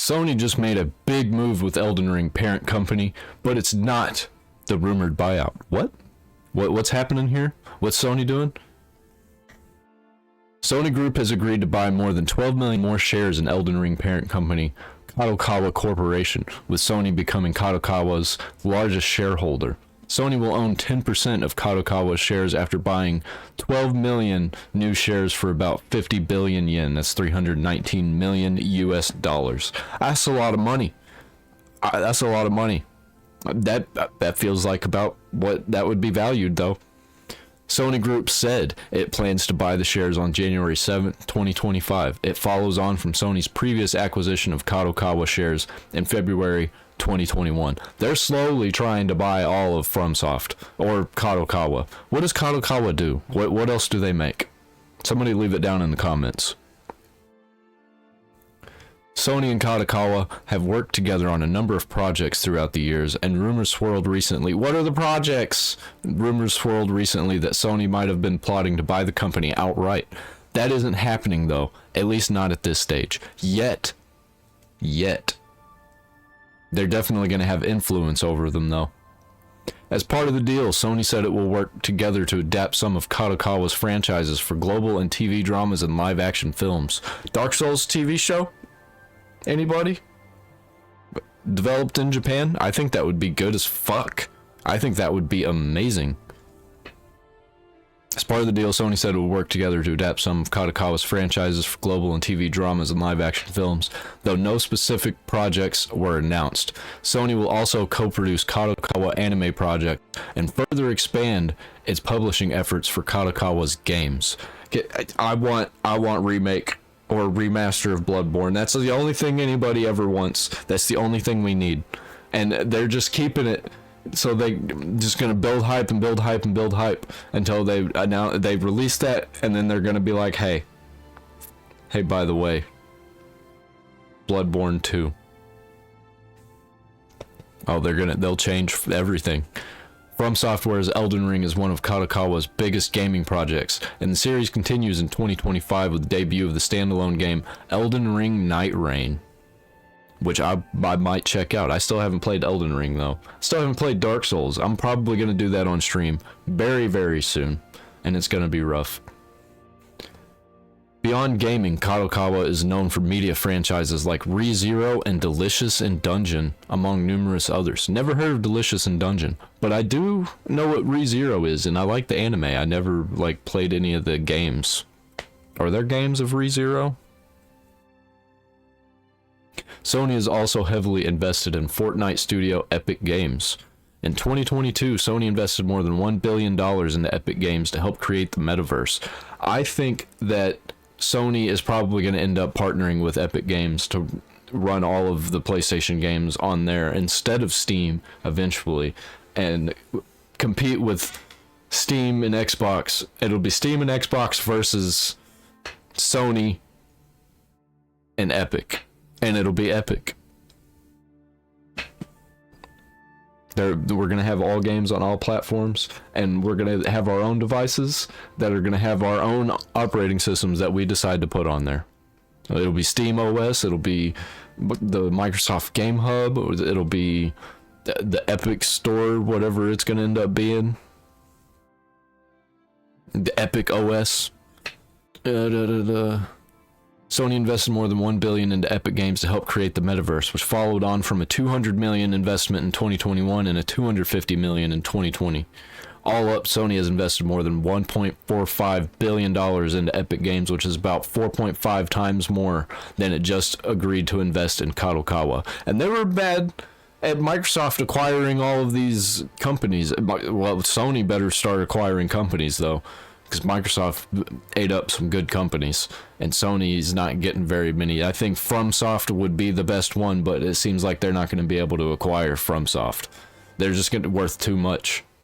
Sony just made a big move with Elden Ring parent company, but it's not the rumored buyout. What's happening here? What's Sony doing? Sony Group has agreed to buy more than 12 million more shares in Elden Ring parent company Kadokawa Corporation, with Sony becoming Kadokawa's largest shareholder. Sony will own 10% of Kadokawa's shares after buying 12 million new shares for about 50 billion yen. That's 319 million US dollars. That's a lot of money. That's a lot of money. That feels like about what that would be valued, though. Sony Group said it plans to buy the shares on January 7th, 2025. It follows on from Sony's previous acquisition of Kadokawa shares in February 2021. They're slowly trying to buy all of FromSoft, or Kadokawa. What does Kadokawa do? What else do they make? Somebody leave it down in the comments. Sony and Kadokawa have worked together on a number of projects throughout the years, and rumors swirled recently. What are the projects? Rumors swirled recently that Sony might have been plotting to buy the company outright. That isn't happening, though, at least not at this stage. Yet. They're definitely going to have influence over them, though. As part of the deal, Sony said it will work together to adapt some of Kadokawa's franchises for global and TV dramas and live-action films. Dark Souls TV show? Anybody? Developed in Japan? I think that would be good as fuck. I think that would be amazing. As part of the deal, Sony said it would work together to adapt some of Kadokawa's franchises for global and TV dramas and live-action films, though no specific projects were announced. Sony will also co-produce Kadokawa anime project and further expand its publishing efforts for Kadokawa's games. I want remake or remaster of Bloodborne. That's the only thing anybody ever wants. That's the only thing we need. And they're just keeping it, so they just gonna build hype and build hype and build hype until they've released that, and then they're gonna be like, hey, by the way, Bloodborne 2. Oh, they'll change everything. From Software's Elden Ring is one of Kadokawa's biggest gaming projects, and the series continues in 2025 with the debut of the standalone game Elden Ring Night Reign, which I might check out. I still haven't played Elden Ring, though. Still haven't played Dark Souls. I'm probably going to do that on stream very, very soon, and it's going to be rough. Beyond gaming, Kadokawa is known for media franchises like ReZero and Delicious in Dungeon, among numerous others. Never heard of Delicious in Dungeon, but I do know what ReZero is, and I like the anime. I never played any of the games. Are there games of ReZero? Sony is also heavily invested in Fortnite studio Epic Games. In 2022, Sony invested more than $1 billion into Epic Games to help create the metaverse. I think that Sony is probably going to end up partnering with Epic Games to run all of the PlayStation games on there instead of Steam eventually, and compete with Steam and Xbox. It'll be Steam and Xbox versus Sony and Epic, and it'll be epic. We're going to have all games on all platforms, and we're going to have our own devices that are going to have our own operating systems that we decide to put on there. It'll be Steam OS, it'll be the Microsoft Game Hub, or it'll be the Epic Store, whatever it's going to end up being. The Epic OS. Sony invested more than $1 billion into Epic Games to help create the metaverse, which followed on from a $200 million investment in 2021 and a $250 million in 2020. All up, Sony has invested more than $1.45 billion into Epic Games, which is about 4.5 times more than it just agreed to invest in Kadokawa. And they were bad at Microsoft acquiring all of these companies. Well, Sony better start acquiring companies, though, because Microsoft ate up some good companies, and Sony's not getting very many. I think FromSoft would be the best one, but it seems like they're not going to be able to acquire FromSoft. They're just going to be worth too much.